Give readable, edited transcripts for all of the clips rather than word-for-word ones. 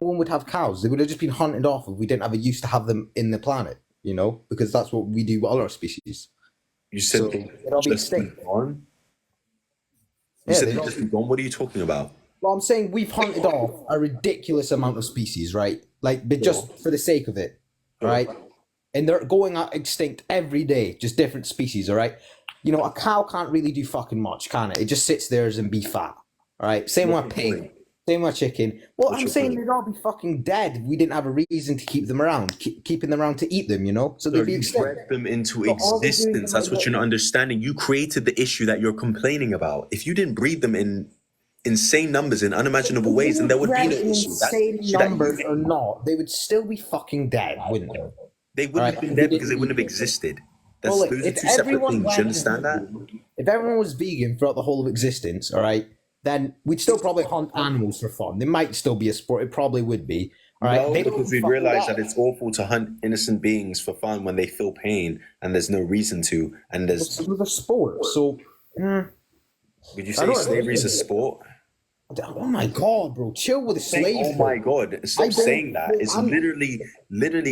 one would have cows. They would have just been hunted off if we didn't have a use to have them in the planet, you know, because that's what we do with all our species. You said So it'll be extinct. gone? You Yeah, said they'd they'd all just be gone? What are you talking about? Well, I'm saying we've hunted off a ridiculous amount of species, right? Like, but just for the sake of it, right? And they're going out extinct every day, just different species, all right? You know, a cow can't really do fucking much, can it? It just sits there and be fat, all right? Same with a pig, same with a chicken. Well, I'm saying they'd all be fucking dead if we didn't have a reason to keep them around, keeping them around to eat them, you know? So they'd be You extinct. bred them into existence. That's what you're not understanding. You created the issue that you're complaining about. If you didn't breed them in insane numbers in unimaginable ways, then there would be no issue. Insane numbers or not, they would still be fucking dead, wouldn't they? They wouldn't have been dead because they wouldn't have existed. Those are two separate things. You understand that? If everyone was vegan throughout the whole of existence, all right, then we'd still probably hunt animals for fun. They might still be a sport. It probably would be. All right? No, because we'd realize that it's awful to hunt innocent beings for fun when they feel pain and there's no reason to. And there's a sport. So, would you say slavery is a sport? Oh my god, bro! Chill with the slavery. Oh my god! Stop saying that. It's literally.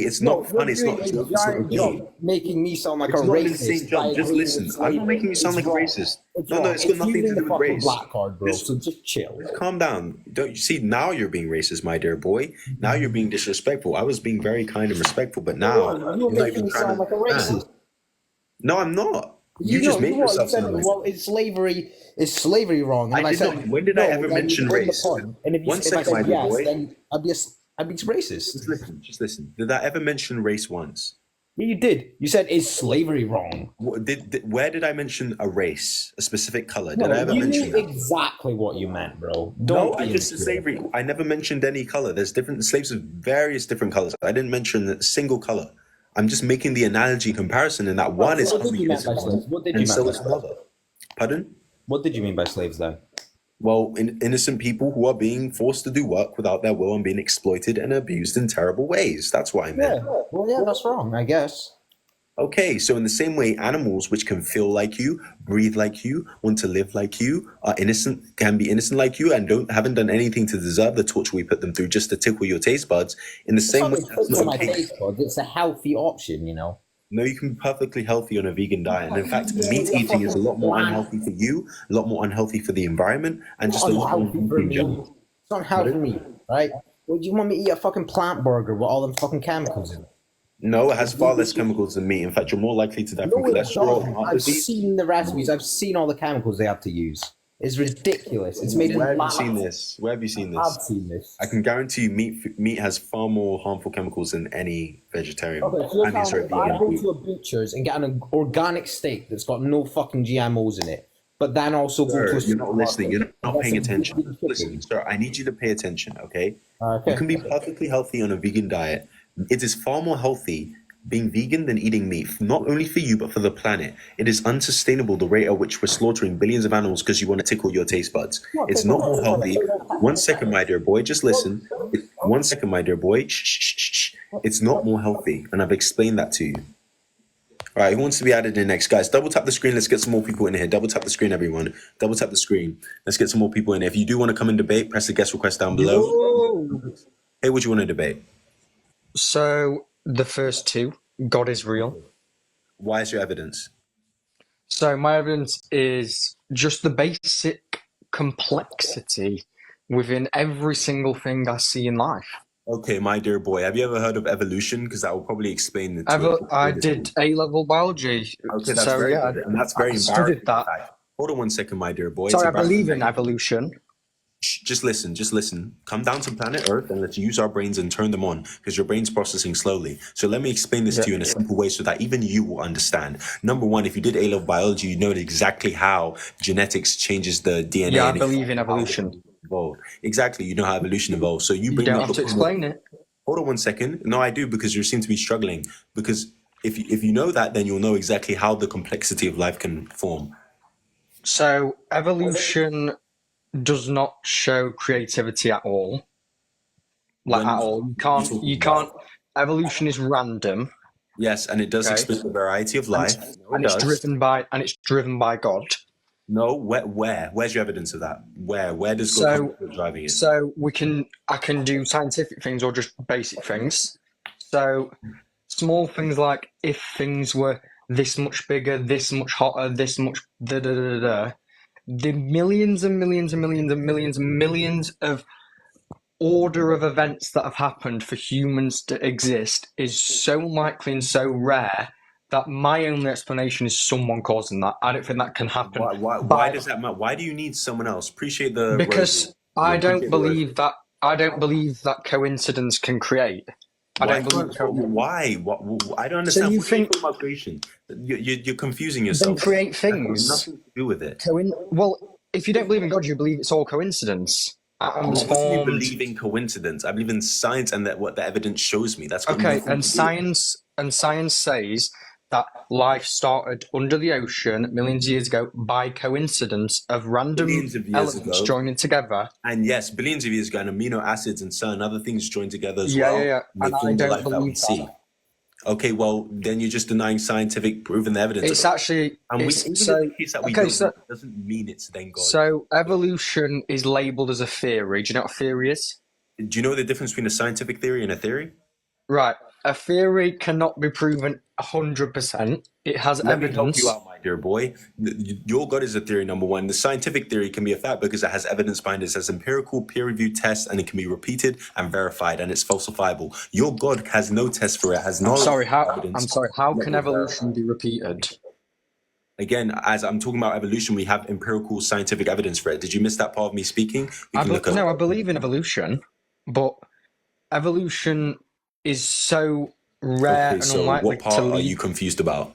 It's not fun. It's not. It's not making me sound like a racist. Just listen. I'm not making you sound like a racist. No, it's got nothing to do with race. Black card, bro. So just chill. Calm down. Don't you see? Now you're being racist, my dear boy. Now you're being disrespectful. I was being very kind and respectful, but now you're making me sound like a racist. No, I'm not. You just made yourself sound like. Well, is slavery wrong? And I did not. When did I ever mention race? And if you said yes, then I'd be racist. Just listen. Did I ever mention race once? Yeah, you did. You said, is slavery wrong? Where did I mention a race, a specific color? Did I ever mention that? Exactly what you meant, bro. I just said slavery. I never mentioned any color. There's different slaves of various different colors. I didn't mention a single color. I'm just making the analogy comparison in that one is what did you mean by slaves? What did you mean by slaves? Pardon? What did you mean by slaves then? Well, innocent people who are being forced to do work without their will and being exploited and abused in terrible ways. That's what I meant. Yeah. Well, yeah, that's wrong, I guess. Okay, so in the same way, animals which can feel like you, breathe like you, want to live like you, are innocent, can be innocent like you, and haven't done anything to deserve the torture we put them through just to tickle your taste buds. In the same way, that's not okay. It's a healthy option, you know. No, you can be perfectly healthy on a vegan diet, and in fact, meat eating is a lot more unhealthy for you, a lot more unhealthy for the environment, and just a lot more unhealthy in general. It's not healthy for me, right? Well, do you want me to eat a fucking plant burger with all them fucking chemicals in it? No, it has far less chemicals than meat. In fact, you're more likely to die from cholesterol and heart disease. I've seen the recipes. I've seen all the chemicals they have to use. It's ridiculous. It's made in Where have you seen this? Where have you seen this? I've seen this. I can guarantee you meat has far more harmful chemicals than any vegetarian. Okay, so I go to a butcher's and get an organic steak that's got no fucking GMOs in it. But then also go to a You're not listening. You're not paying attention. Listen, sir, I need you to pay attention, okay? You can be perfectly healthy on a vegan diet. It is far more healthy being vegan than eating meat, not only for you, but for the planet. It is unsustainable the rate at which we're slaughtering billions of animals because you want to tickle your taste buds. It's not more healthy. 1 second, my dear boy, just listen. 1 second, my dear boy. Shh. It's not more healthy, and I've explained that to you. All right, who wants to be added in next? Guys, double tap the screen. Let's get some more people in here. Double tap the screen, everyone. Double tap the screen. Let's get some more people in here. If you do want to come and debate, press the guest request down below. Hey, what do you want to debate? So, the first two, God is real. Why is your evidence? So, my evidence is just the basic complexity within every single thing I see in life. Okay, my dear boy, have you ever heard of evolution? Because that will probably explain the I did A-level biology. Okay, that's very good. And that's very embarrassing. Studied that. Hold on 1 second, my dear boy. Sorry, I believe in evolution. Just listen. Come down to planet Earth and let's use our brains and turn them on because your brain's processing slowly. So let me explain this to you in a simple way so that even you will understand. Number one, if you did A-level biology, you know exactly how genetics changes the DNA. Yeah, I believe in evolution. Evolved. Exactly, you know how evolution evolves. So you don't have to explain it. Hold on 1 second. No, I do, because you seem to be struggling. Because if you know that, then you'll know exactly how the complexity of life can form. So evolution does not show creativity at all. At all. You can't. Evolution is random. Yes, and it does explain the variety of life. It's driven by God. No, where? Where's your evidence of that? Where does God come driving it? So I can do scientific things or just basic things. So small things like if things were this much bigger, this much hotter, this much da da da da. The millions and millions and millions and millions and millions of order of events that have happened for humans to exist is so likely and so rare that my only explanation is someone causing that. I don't think that can happen. Why does that matter? Why do you need someone else? Appreciate the because rosary. I don't believe that coincidence can create. I don't believe why? I don't understand. So you what think you about creation? You're confusing then yourself. create things? Nothing to do with it. Well, if you don't believe in God, you believe it's all coincidence. Atoms What do you formed. believe in coincidence? I believe in science and that what the evidence shows me. That's got Okay, nothing and to do science says that life started under the ocean millions of years ago by coincidence of random Billions of years elements ago. joining together. And yes, billions of years ago, and amino acids and certain other things joined together as Yeah, well. yeah. And they form the life that we see. Okay, well, then you're just denying scientific proven evidence. It's actually and it's, even so in the case that we okay. don't, So doesn't mean it's then God. so evolution is labeled as a theory. Do you know what a theory is? Do you know the difference between a scientific theory and a theory? Right. A theory cannot be proven 100%. It has Let me evidence. help you out, my dear boy. Your God is a theory, number one. The scientific theory can be a fact because it has evidence behind it. It has empirical, peer-reviewed tests, and it can be repeated and verified, and it's falsifiable. Your God has no test for it. Has no evidence. I'm sorry. How can evolution be repeated? Again, as I'm talking about evolution, we have empirical scientific evidence for it. Did you miss that part of me speaking? I believe in evolution, but evolution is so rare and unlikely what part are you confused about?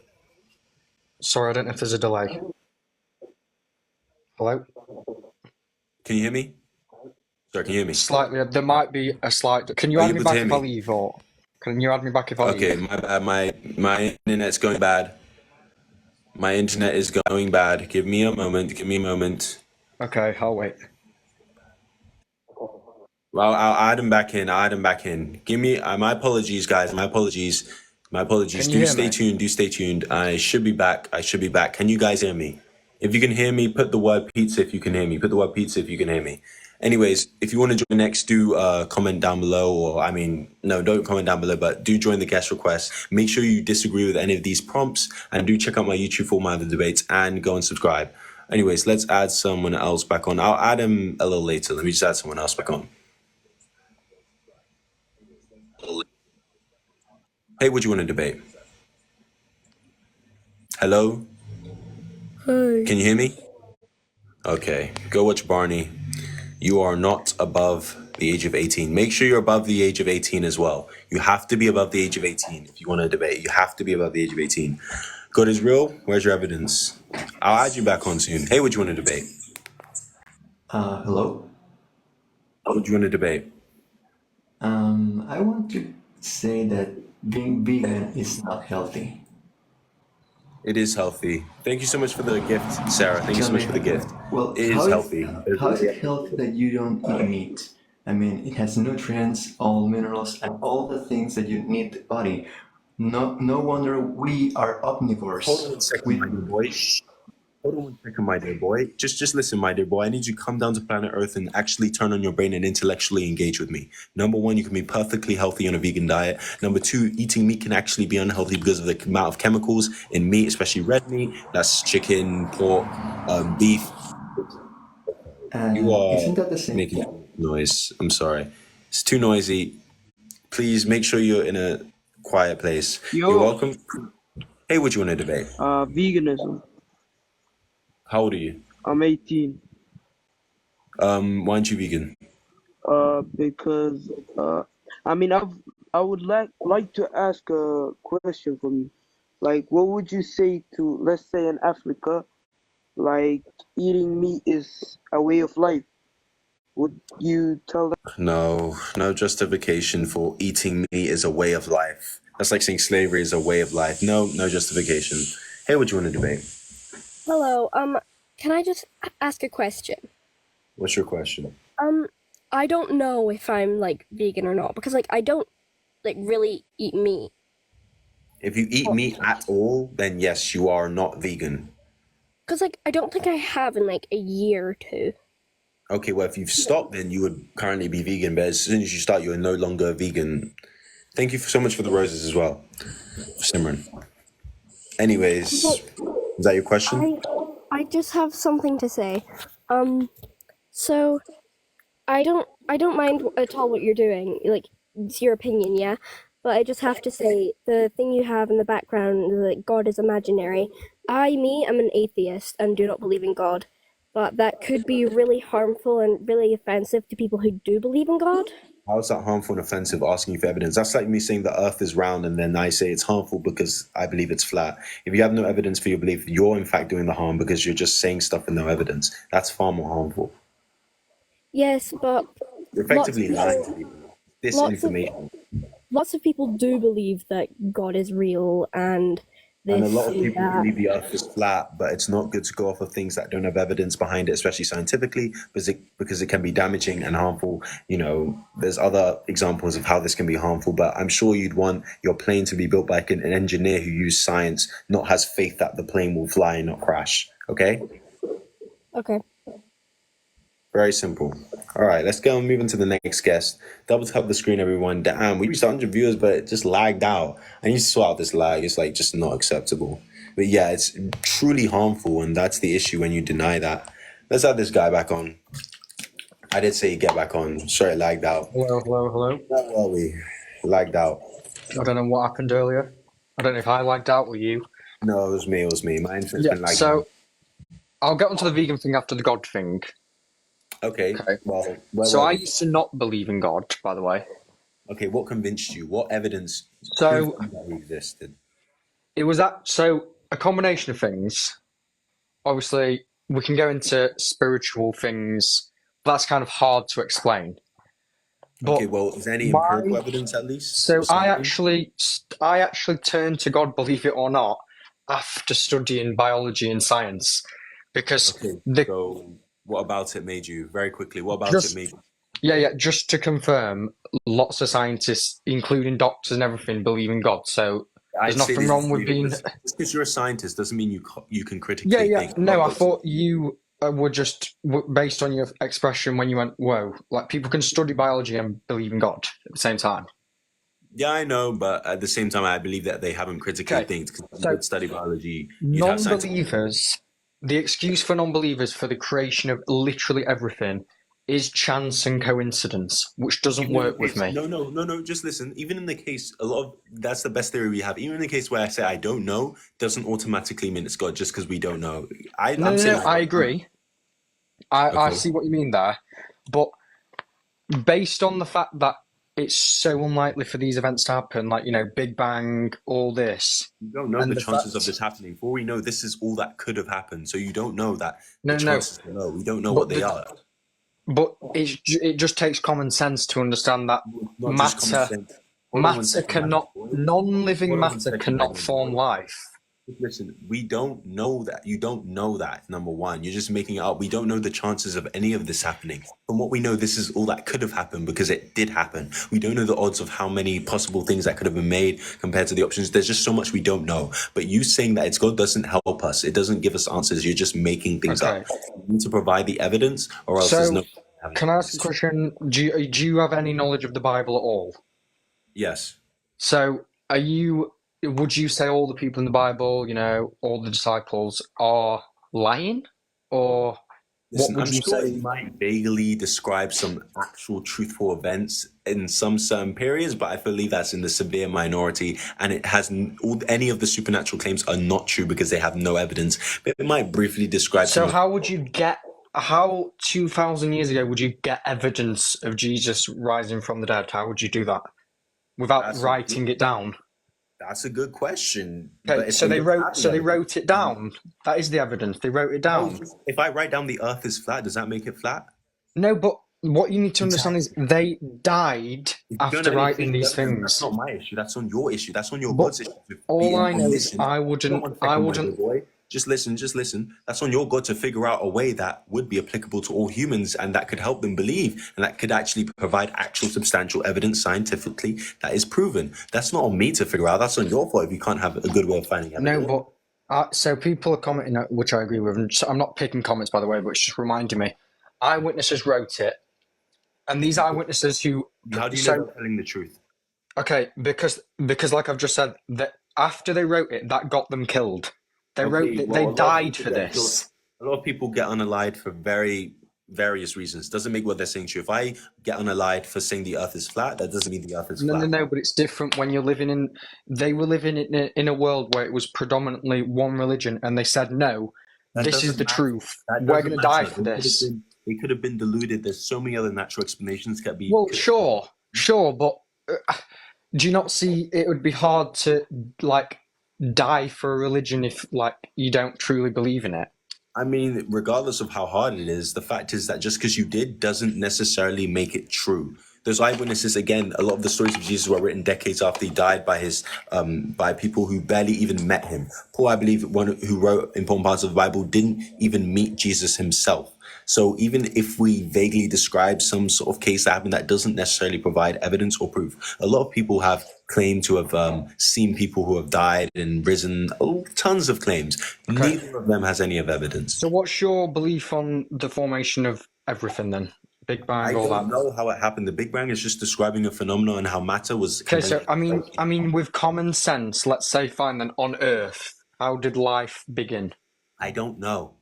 Sorry, I don't know if there's a delay. Hello? Can you hear me? Sorry, can you hear me? Slightly. There might be a slight... Can you add me back if I leave, or... Can you add me back if I leave? Okay, my bad. My internet's going bad. My internet is going bad. Give me a moment. Okay, I'll wait. Well, I'll add him back in. Give me my apologies, guys. My apologies. Do stay tuned. I should be back. Can you guys hear me? If you can hear me, put the word pizza if you can hear me. Anyways, if you want to join next, do comment down below, or don't comment down below, but do join the guest request. Make sure you disagree with any of these prompts, and do check out my YouTube format of the debates, and go and subscribe. Anyways, let's add someone else back on. I'll add him a little later. Let me just add someone else back on. Hey, what do you want to debate? Hello? Hi. Can you hear me? Okay, go watch Barney. You are not above the age of 18. Make sure you're above the age of 18 as well. You have to be above the age of 18 if you want to debate. You have to be above the age of 18. God is real. Where's your evidence? I'll add you back on soon. Hey, what do you want to debate? Hello? What do you want to debate? I want to say that being vegan is not healthy. It is healthy. Thank you so much for the gift, Sarah. Thank you so much for the gift. Well, it is healthy. How is it healthy that you don't eat meat? I mean, it has nutrients, all minerals, and all the things that you need the body. No wonder we are omnivores. Hold on 1 second, my dear boy. Hold on 1 second, my dear boy. Just listen, my dear boy. I need you to come down to planet Earth and actually turn on your brain and intellectually engage with me. Number one, you can be perfectly healthy on a vegan diet. Number two, eating meat can actually be unhealthy because of the amount of chemicals in meat, especially red meat. That's chicken, pork, beef. You are isn't that the same? making noise. I'm sorry. It's too noisy. Please make sure you're in a quiet place. You're welcome. Hey, what do you want to debate? Veganism. How old are you? I'm 18. Why aren't you vegan? Because I would like to ask a question from you. Like, what would you say to, let's say, in Africa, like eating meat is a way of life? Would you tell them? No justification for eating meat is a way of life. That's like saying slavery is a way of life. No justification. Hey, what do you want to debate? Hello, can I just ask a question? What's your question? I don't know if I'm, like, vegan or not, because, like, I don't, like, really eat meat. If you eat meat at all, then yes, you are not vegan. Because, like, I don't think I have in, like, a year or two. Okay, well, if you've stopped, then you would currently be vegan. But as soon as you start, you're no longer vegan. Thank you so much for the roses as well, Simran. Anyways, is that your question? I just have something to say. So I don't mind at all what you're doing. Like, it's your opinion, yeah. But I just have to say the thing you have in the background that God is imaginary. I'm an atheist and do not believe in God, but that could be really harmful and really offensive to people who do believe in God. How is that harmful and offensive asking you for evidence? That's like me saying the earth is round and then I say it's harmful because I believe it's flat. If you have no evidence for your belief, you're in fact doing the harm because you're just saying stuff with no evidence. That's far more harmful. Yes, but You're effectively lying to people. Disinformation. Lots of people do believe that God is real and this And a lot of and people that. believe the earth is flat, but it's not good to go off of things that don't have evidence behind it, especially scientifically, because it can be damaging and harmful. You know, there's other examples of how this can be harmful, but I'm sure you'd want your plane to be built by an engineer who used science, not has faith that the plane will fly and not crash. Okay? Okay. Very simple. All right, let's go and move into the next guest. Double tap the screen, everyone. Damn, we reached 100 viewers, but it just lagged out. I need to sort out this lag. It's like just not acceptable. But yeah, it's truly harmful, and that's the issue when you deny that. Let's add this guy back on. I did say get back on. Sorry, it lagged out. Hello. Where were we? Lagged out. I don't know what happened earlier. I don't know if I lagged out or you. No, it was me. My internet's been lagging. So I'll get onto the vegan thing after the God thing. Okay. Well, so I used to not believe in God, by the way. Okay, what convinced you? What evidence So proved that he existed? It was a combination of things. Obviously, we can go into spiritual things. But that's kind of hard to explain. But okay, well, is there any empirical evidence at least? So I actually turned to God, believe it or not, after studying biology and science, because so what about it made you, very quickly, what about it made you? Yeah, just to confirm, lots of scientists, including doctors and everything, believe in God. So there's nothing wrong with being. Just because you're a scientist doesn't mean you can critically think. No, I thought you were just based on your expression when you went, whoa, like people can study biology and believe in God at the same time. Yeah, I know, but at the same time, I believe that they haven't critically think. Because if you would study biology, you'd have non-believers. The excuse for non-believers for the creation of literally everything is chance and coincidence, which doesn't work with me. No. Just listen. Even in the case, that's the best theory we have. Even in the case where I say I don't know, doesn't automatically mean it's God just because we don't know. I agree. I see what you mean there, but based on the fact that it's so unlikely for these events to happen, like, Big Bang, all this. You don't know the chances of this happening. For all we know, this is all that could have happened. So you don't know that the chances are low. We don't know what they are. But it just takes common sense to understand that non-living matter cannot form life. Listen, we don't know that. You don't know that, number one. You're just making it up. We don't know the chances of any of this happening. From what we know, this is all that could have happened because it did happen. We don't know the odds of how many possible things that could have been made compared to the options. There's just so much we don't know. But you saying that it's God doesn't help us. It doesn't give us answers. You're just making things up. You need to provide the evidence or else there's no... Can I ask a question? Do you have any knowledge of the Bible at all? Yes. So would you say all the people in the Bible, all the disciples are lying? Or listen, what would you say? You might vaguely describe some actual truthful events in some certain periods, but I believe that's in the severe minority, and it has any of the supernatural claims are not true because they have no evidence. But it might briefly describe. So how 2,000 years ago would you get evidence of Jesus rising from the dead? How would you do that without writing it down? That's a good question. Okay, so they wrote it down. That is the evidence. They wrote it down. If I write down the Earth is flat, does that make it flat? No, but what you need to understand is they died after writing these things. That's not my issue. That's on your issue. That's on your God's issue. All I know is I wouldn't. Just listen. That's on your God to figure out a way that would be applicable to all humans and that could help them believe and that could actually provide actual substantial evidence scientifically that is proven. That's not on me to figure out. That's on your fault if you can't have a good way of finding evidence. No, but So people are commenting, which I agree with. And I'm not picking comments, by the way, but it's just reminding me. Eyewitnesses wrote it, and these eyewitnesses who. How do you know they're telling the truth? Okay, because like I've just said, that after they wrote it, that got them killed. They wrote that they died for this. A lot of people get unalived for very various reasons. Doesn't make what they're saying true. If I get unalived for saying the Earth is flat, that doesn't mean the Earth is flat. No, but it's different when you're living in. They were living in a world where it was predominantly one religion, and they said no. This is the truth. We're going to die for this. They could have been deluded. There's so many other natural explanations that be. Well, sure, but do you not see it would be hard to like die for a religion if like you don't truly believe in it? I mean, regardless of how hard it is, the fact is that just because you did doesn't necessarily make it true. Those eyewitnesses, again, a lot of the stories of Jesus were written decades after he died by people who barely even met him. Paul, I believe, one who wrote important parts of the Bible, didn't even meet Jesus himself. So even if we vaguely describe some sort of case that happened, that doesn't necessarily provide evidence or proof. A lot of people have claimed to have seen people who have died and risen. Oh, tons of claims. Okay. Neither of them has any of evidence. So what's your belief on the formation of everything then? Big Bang, all that? I don't know how it happened. The Big Bang is just describing a phenomenon and how matter was... Okay, so I mean, with common sense, let's say, fine then, on Earth, how did life begin? I don't know.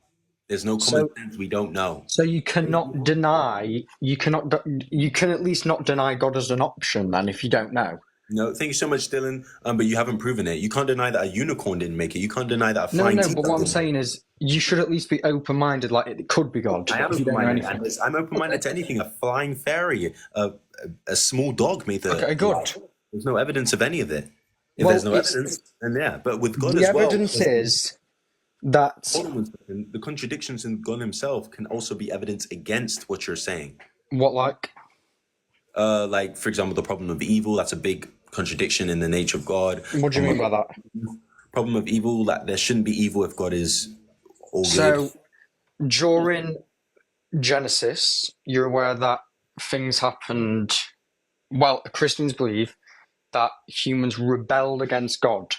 There's no common sense. We don't know. So you cannot deny. You can at least not deny God as an option then, if you don't know. No, thank you so much, Dylan. But you haven't proven it. You can't deny that a unicorn didn't make it. You can't deny that a flying No. But what I'm saying is, you should at least be open-minded. Like it could be God. I am open-minded. I'm open-minded to anything. A flying fairy, a small dog made the. Okay, good. There's no evidence of any of it. If there's no evidence, then yeah. But with God as well, the evidence is that the contradictions in God Himself can also be evidence against what you're saying. What, like? Like for example, the problem of evil. That's a big contradiction in the nature of God. What do you mean by that? Problem of evil, that there shouldn't be evil if God is all good. So during Genesis, you're aware that things happened. Well, Christians believe that humans rebelled against God.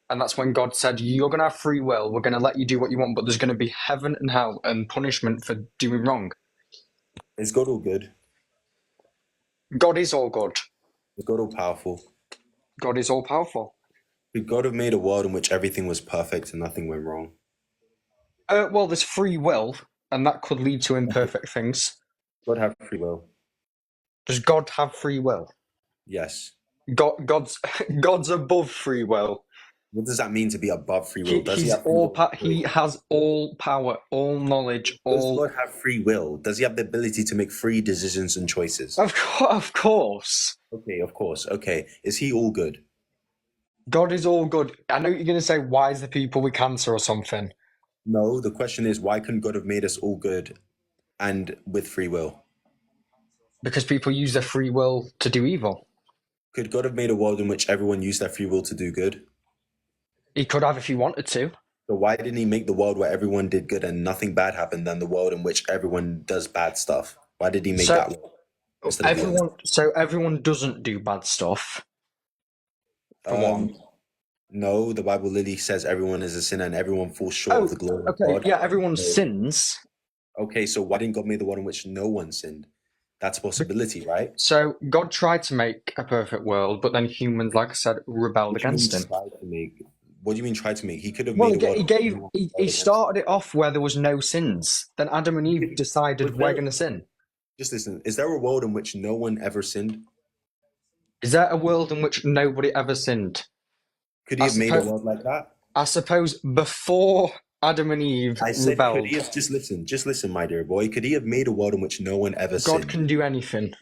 And that's when God said, you're going to have free will. We're going to let you do what you want, but there's going to be heaven and hell and punishment for doing wrong. Is God all good? God is all good. Is God all powerful? God is all powerful. Could God have made a world in which everything was perfect and nothing went wrong? Well, there's free will, and that could lead to imperfect things. God have free will? Does God have free will? Yes. God's above free will. What does that mean to be above free will? He has all power, all knowledge, Does God have free will? Does he have the ability to make free decisions and choices? Of course. Okay, of course. Okay. Is he all good? God is all good. I know you're going to say, why is the people with cancer or something? No, the question is, why couldn't God have made us all good and with free will? Because people use their free will to do evil. Could God have made a world in which everyone used their free will to do good? He could have if he wanted to. So why didn't he make the world where everyone did good and nothing bad happened than the world in which everyone does bad stuff? Why did he make that world? Everyone doesn't do bad stuff. No, the Bible literally says everyone is a sinner and everyone falls short of the glory of God. Yeah, everyone sins. Okay, so why didn't God make the world in which no one sinned? That's a possibility, right? So God tried to make a perfect world, but then humans, like I said, rebelled against him. What do you mean tried to make? He could have made a world. He started it off where there was no sins. Then Adam and Eve decided we're going to sin. Just listen. Is there a world in which no one ever sinned? Is there a world in which nobody ever sinned? Could he have made a world like that? I suppose before Adam and Eve rebelled. Could he have, just listen, my dear boy. Could he have made a world in which no one ever sinned? God can do anything.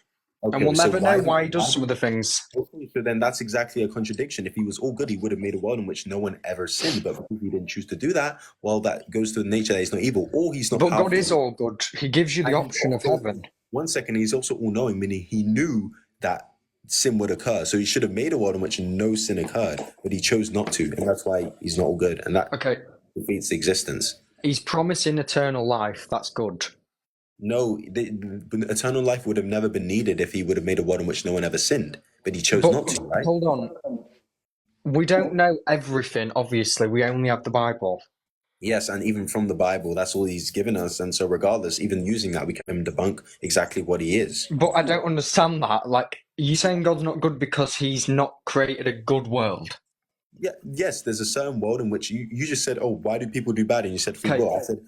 Okay, and we'll never know why he does some of the things. Okay, so then that's exactly a contradiction. If he was all good, he would have made a world in which no one ever sinned. But because he didn't choose to do that, well, that goes to the nature that he's not evil or he's not powerful. But God is all good. He gives you the option of heaven. 1 second, he's also all-knowing, meaning he knew that sin would occur. So he should have made a world in which no sin occurred, but he chose not to. And that's why he's not all good. And that defeats existence. He's promising eternal life. That's good. No, the eternal life would have never been needed if he would have made a world in which no one ever sinned. But he chose not to, right? Hold on. We don't know everything, obviously. We only have the Bible. Yes, and even from the Bible, that's all he's given us. And so regardless, even using that, we can debunk exactly what he is. But I don't understand that. Like, are you saying God's not good because he's not created a good world? Yeah, yes, there's a certain world in which you just said, oh, why do people do bad? And you said free will. I said,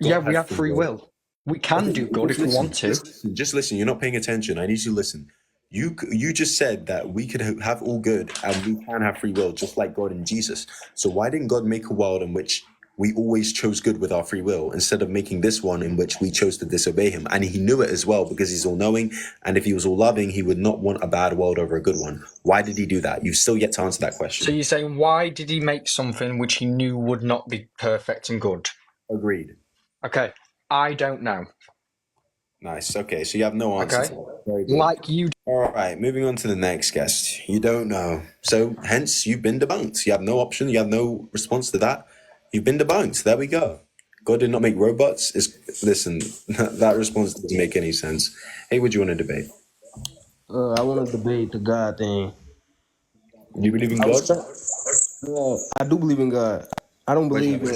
yeah, we have free will. We can do good if we want to. Just listen. You're not paying attention. I need you to listen. You just said that we could have all good and we can have free will, just like God and Jesus. So why didn't God make a world in which we always chose good with our free will instead of making this one in which we chose to disobey him? And he knew it as well because he's all knowing. And if he was all loving, he would not want a bad world over a good one. Why did he do that? You've still yet to answer that question. So you're saying, why did he make something which he knew would not be perfect and good? Agreed. Okay, I don't know. Nice. Okay, so you have no answer. Okay. Very good. Like you. All right, moving on to the next guest. You don't know. So hence you've been debunked. You have no option. You have no response to that. You've been debunked. There we go. God did not make robots. Listen, that response doesn't make any sense. Hey, what do you want to debate? I want to debate the God thing. Do you believe in God? I do believe in God. I don't believe in